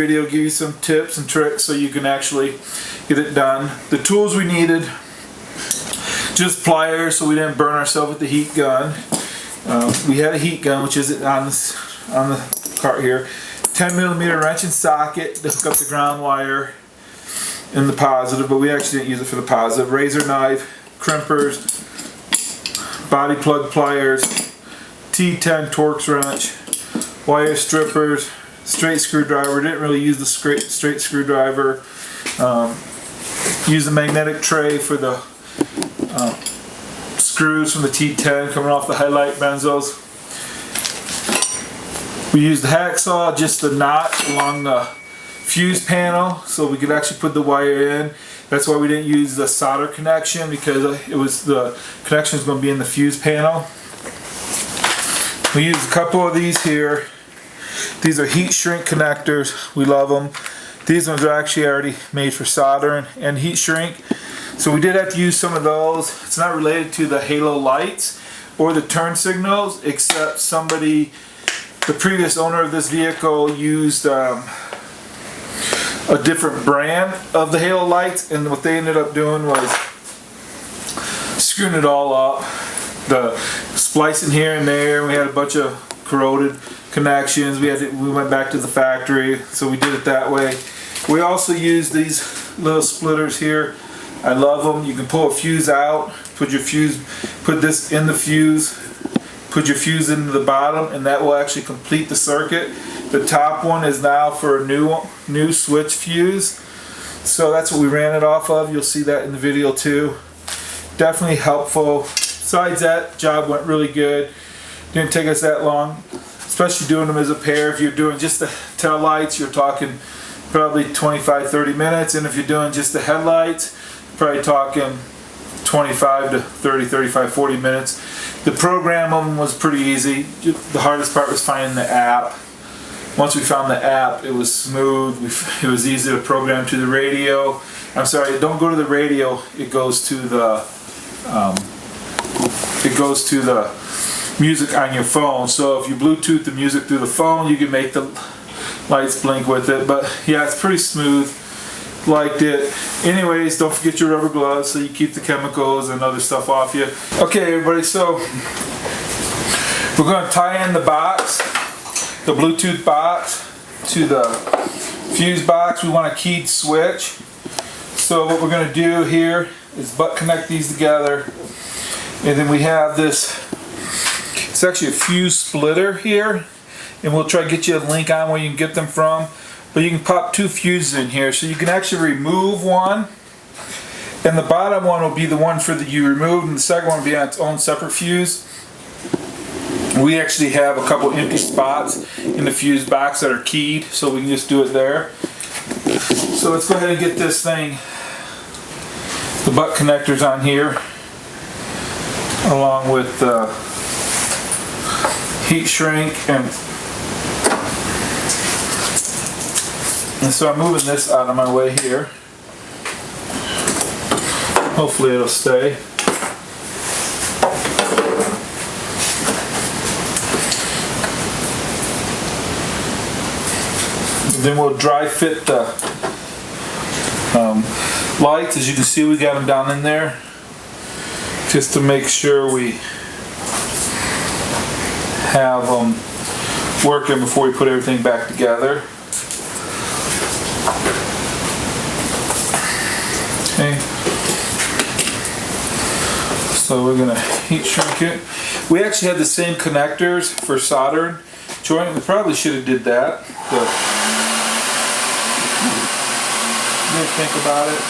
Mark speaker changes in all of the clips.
Speaker 1: video, give you some tips and tricks so you can actually get it done. The tools we needed, just pliers so we didn't burn ourselves with the heat gun. We had a heat gun, which is on the cart here. 10mm wrench and socket to hook up the ground wire in the positive, but we actually didn't use it for the positive. Razor knife, crimpers, body plug pliers, T10 Torx wrench, wire strippers, straight screwdriver. Didn't really use the straight screwdriver. Used a magnetic tray for the screws from the T10 coming off the headlight benzos. We used the hacksaw, just the notch along the fuse panel so we could actually put the wire in. That's why we didn't use the solder connection, because the connection is going to be in the fuse panel. We used a couple of these here. These are heat shrink connectors. We love them. These ones are actually already made for soldering and heat shrink. So we did have to use some of those. It's not related to the halo lights or the turn signals, except the previous owner of this vehicle used a different brand of the halo lights, and what they ended up doing was screwing it all up, the splicing here and there. We had a bunch of corroded connections. We went back to the factory, so we did it that way. We also used these little splitters here. I love them. You can pull a fuse out, put this in the fuse, put your fuse into the bottom, and that will actually complete the circuit. The top one is now for a new switch fuse, so that's what we ran it off of. You'll see that in the video too. Definitely helpful. Besides that, job went really good. Didn't take us that long, especially doing them as a pair. If you're doing just the tail lights, you're talking probably 25-30 minutes, and if you're doing just the headlights, probably talking 25 to 30, 35, 40 minutes. The program of them was pretty easy. The hardest part was finding the app. Once we found the app, it was smooth. It was easy to program to the radio. I'm sorry, don't go to the radio. It goes to the music on your phone. So if you Bluetooth the music through the phone, you can make the lights blink with it. But yeah, it's pretty smooth. Liked it. Anyways, don't forget your rubber gloves so you keep the chemicals and other stuff off you. Okay, everybody, so we're going to tie in the box, the Bluetooth box, to the fuse box. We want a keyed switch. So what we're going to do here is butt connect these together, and then we have this. It's actually a fuse splitter here, and we'll try to get you a link on where you can get them from. But you can pop two fuses in here, so you can actually remove one, and the bottom one will be the one you removed, and the second one will be on its own separate fuse. We actually have a couple empty spots in the fuse box that are keyed, so we can just do it there. So let's go ahead and get this thing, the butt connectors on here, along with the heat shrink, and so I'm moving this out of my way here. Hopefully it'll stay. And then we'll dry fit the lights. As you can see, we got them down in there just to make sure we have them working before we put everything back together. Okay, so we're gonna heat shrink it. We actually had the same connectors for soldering joint. We probably should have did that, but didn't think about it.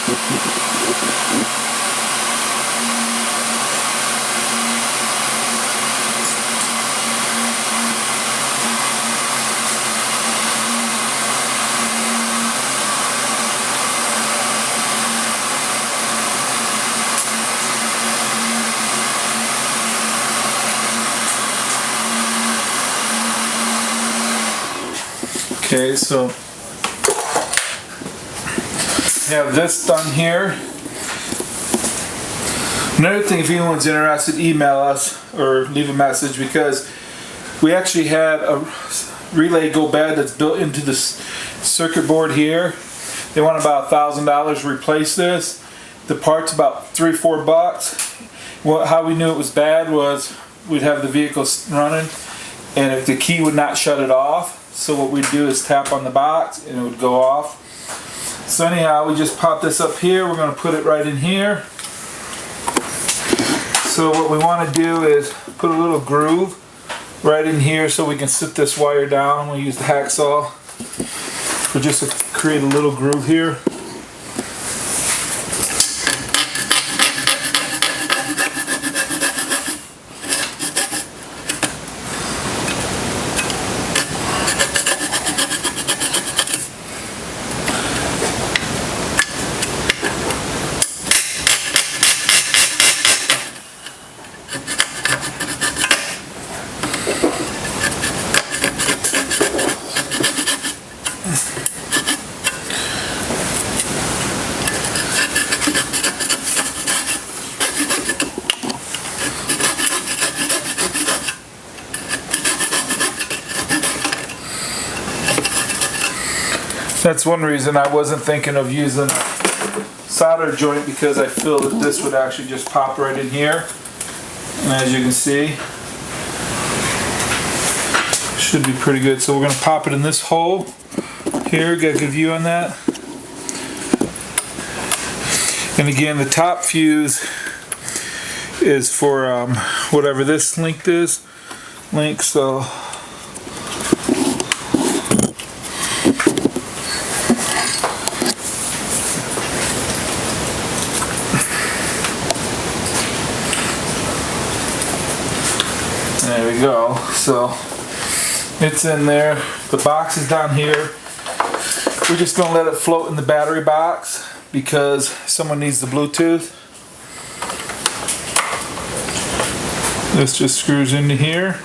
Speaker 1: Okay, so have this done here. Another thing, if anyone's interested, email us or leave a message, because we actually had relay go bad that's built into the circuit board here. They want about $1,000 to replace this. The part's about $3-4. How we knew it was bad was we'd have the vehicle running, and if the key would not shut it off, so what we'd do is tap on the box and it would go off. So anyhow, we just pop this up here. We're going to put it right in here. So what we want to do is put a little groove right in here so we can sit this wire down. We'll use the hacksaw for just to create a little groove here. That's one reason I wasn't thinking of using a solder joint, because I feel that this would actually just pop right in here. And as you can see, should be pretty good. So we're going to pop it in this hole here. Get a good view on that. And again, the top fuse is for whatever this length is. So there we go. So it's in there. The box is down here. We're just going to let it float in the battery box because someone needs the Bluetooth. This just screws into here.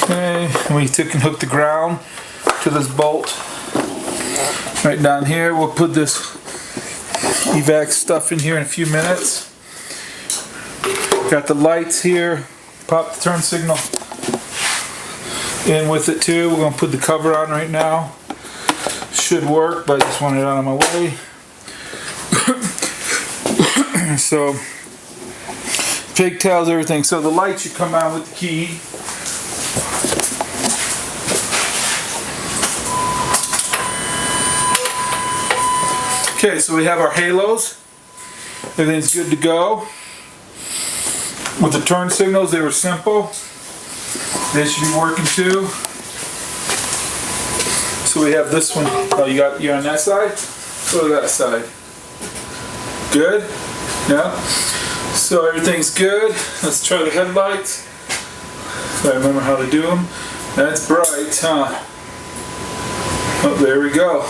Speaker 1: Okay, and we can hook the ground to this bolt right down here. We'll put this evac stuff in here in a few minutes. Got the lights here. Pop the turn signal in with it too. We're going to put the cover on right now. Should work, but I just want it out of my way. So pigtails, everything. So the light should come on with the key. Okay, so we have our halos. Everything's good to go. With the turn signals, they were simple. They should be working too. So we have this one. Oh, you're on that side? Go to that side. Good? Yeah. So everything's good. Let's try the headlights. So I remember how to do them. That's bright, huh? Oh, there we go.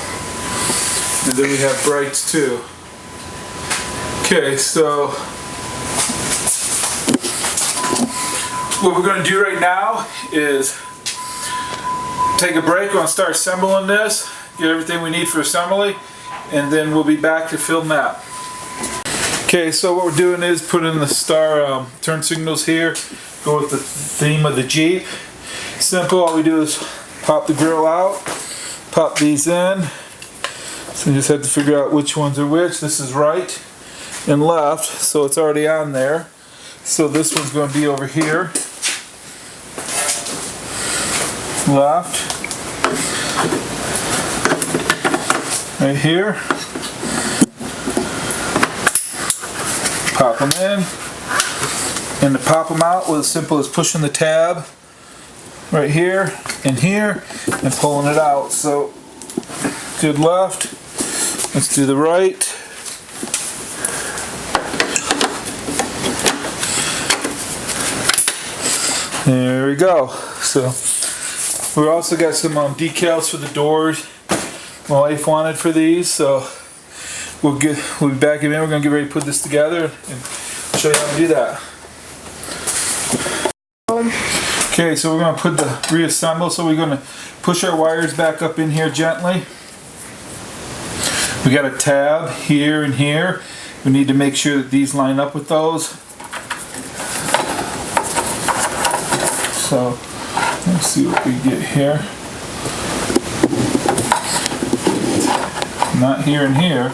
Speaker 1: And then we have brights too. Okay, so what we're going to do right now is take a break. We're going to start assembling this, get everything we need for assembly, and then we'll be back to film that. Okay, so what we're doing is putting the star turn signals here, go with the theme of the Jeep. Simple, all we do is pop the grill out, pop these in. So you just have to figure out which ones are which. This is right and left, so it's already on there. So this one's going to be over here. Left. Right here. Pop them in. And to pop them out was as simple as pushing the tab right here and here and pulling it out. So good left. Let's do the right. There we go. So we also got some decals for the doors. My wife wanted for these, so we'll be back in. We're gonna get ready to put this together and show you how to do that. Okay, so we're gonna put the reassemble. So we're gonna push our wires back up in here gently. We got a tab here and here. We need to make sure that these line up with those. So let's see what we get here. Not here and here.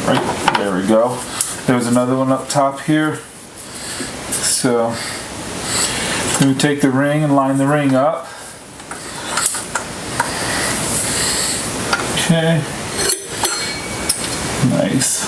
Speaker 1: Right, there we go. There's another one up top here. So then we take the ring and line the ring up. Okay. Nice.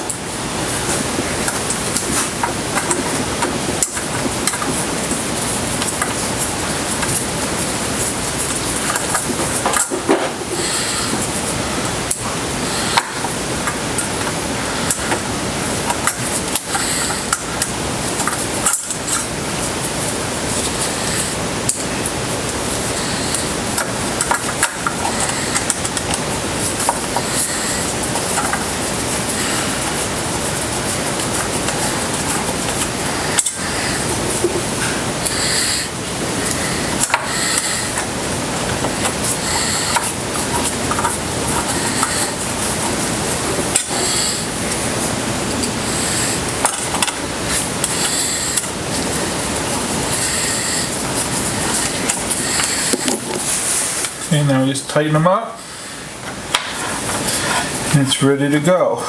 Speaker 1: And now we just tighten them up and it's ready to go.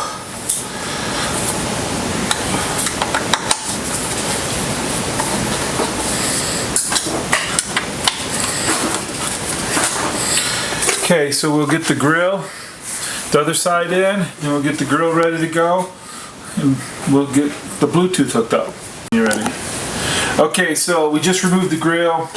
Speaker 1: Okay, so we'll get the grill, the other side in, and we'll get the grill ready to go, and we'll get the Bluetooth hooked up. You ready? Okay, so we just removed the grill.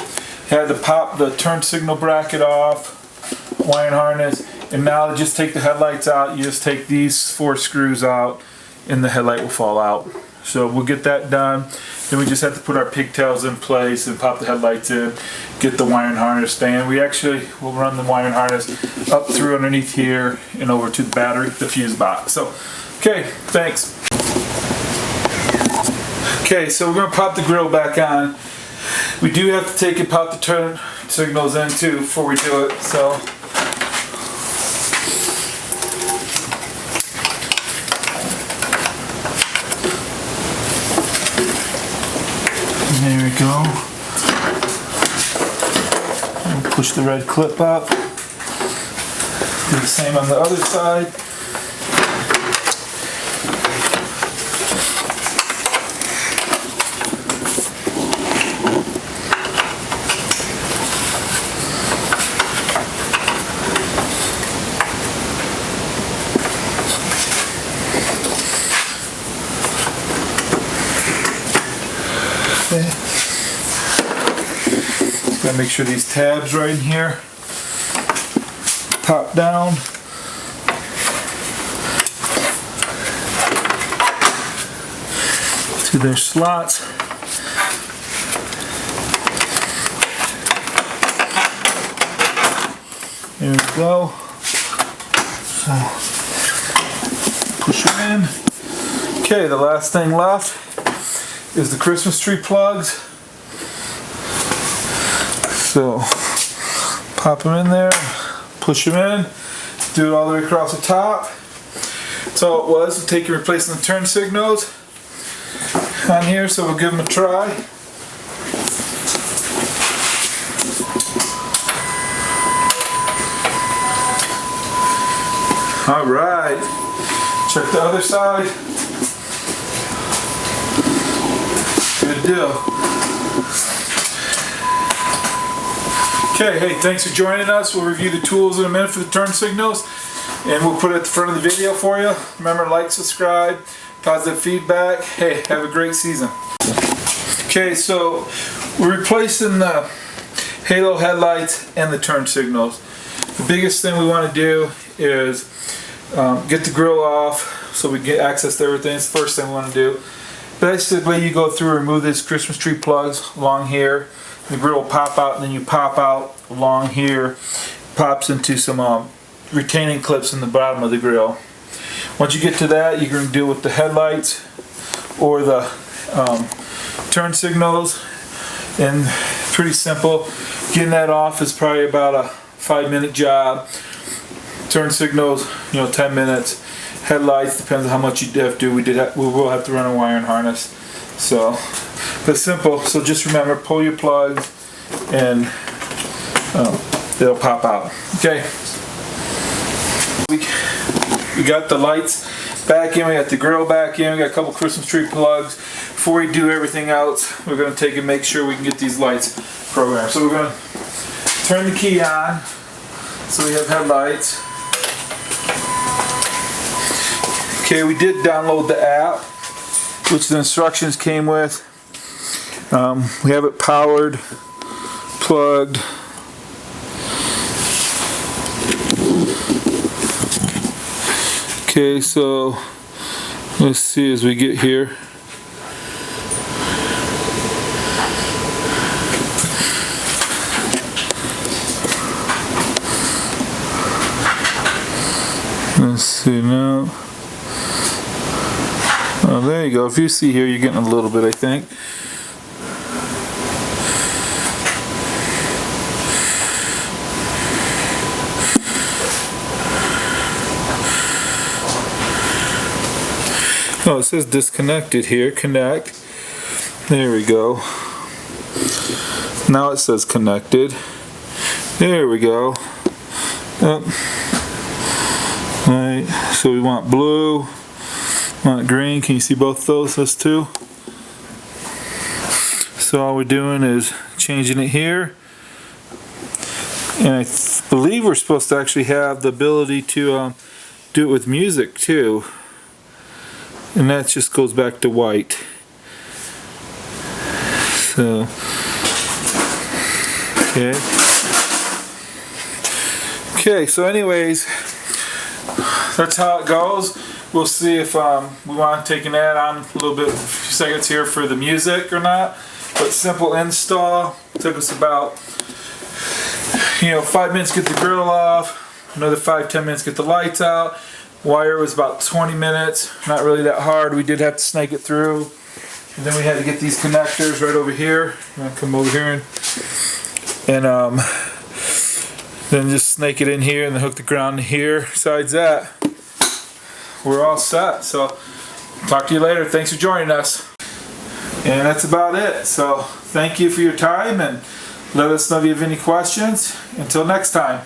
Speaker 1: Had to pop the turn signal bracket off, wiring harness, and now to just take the headlights out, you just take these 4 screws out and the headlight will fall out. So we'll get that done. Then we just have to put our pigtails in place and pop the headlights in, get the wiring harness stand. We actually will run the wiring harness up through underneath here and over to the battery, the fuse box. So, okay, thanks. Okay, so we're going to pop the grill back on. We do have to take and pop the turn signals in too before we do it, so. There we go. We'll push the red clip up. Do the same on the other side. Gotta make sure these tabs right in here pop down. To their slots. There we go. So push them in. Okay, the last thing left is the Christmas tree plugs. So pop them in there, push them in, do it all the way across the top. That's all it was. We'll take and replace the turn signals on here, so we'll give them a try. All right, check the other side. Good deal. Okay, hey, thanks for joining us. We'll review the tools in a minute for the turn signals, and we'll put it at the front of the video for you. Remember, like, subscribe, positive feedback. Hey, have a great season. Okay, so we're replacing the halo headlights and the turn signals. The biggest thing we want to do is get the grill off so we get access to everything. It's the first thing we want to do. Basically, you go through and remove these Christmas tree plugs along here. The grill will pop out, and then you pop out along here, pops into some retaining clips in the bottom of the grill. Once you get to that, you're going to deal with the headlights or the turn signals, and pretty simple. Getting that off is probably about a 5-minute job. Turn signals, 10 minutes. Headlights, depends on how much you have to do. We will have to run a wiring harness. So, but simple. So just remember, pull your plugs and they'll pop out. Okay. We got the lights back in. We got the grill back in. We got a couple Christmas tree plugs. Before we do everything else, we're going to take and make sure we can get these lights programmed. So we're going to turn the key on. So we have headlights. Okay, we did download the app, which the instructions came with. We have it powered, plugged. Okay, so let's see as we get here. Let's see now. Oh, there you go. If you see here, you're getting a little bit, I think. Oh, it says disconnected here. Connect. There we go. Now it says connected. There we go. Yep. Right. So we want blue. Want green. Can you see both those? Those two. So all we're doing is changing it here. And I believe we're supposed to actually have the ability to do it with music too. And that just goes back to white. So, okay. Okay, so anyways, that's how it goes. We'll see if we want to take an ad on a little bit, a few seconds here for the music or not. But simple install. Took us about 5 minutes to get the grill off, another 5-10 minutes to get the lights out. Wire was about 20 minutes, not really that hard. We did have to snake it through. And then we had to get these connectors right over here. I'm gonna come over here and then just snake it in here and then hook the ground here. Besides that, we're all set. So talk to you later. Thanks for joining us. And that's about it. So thank you for your time and let us know if you have any questions. Until next time.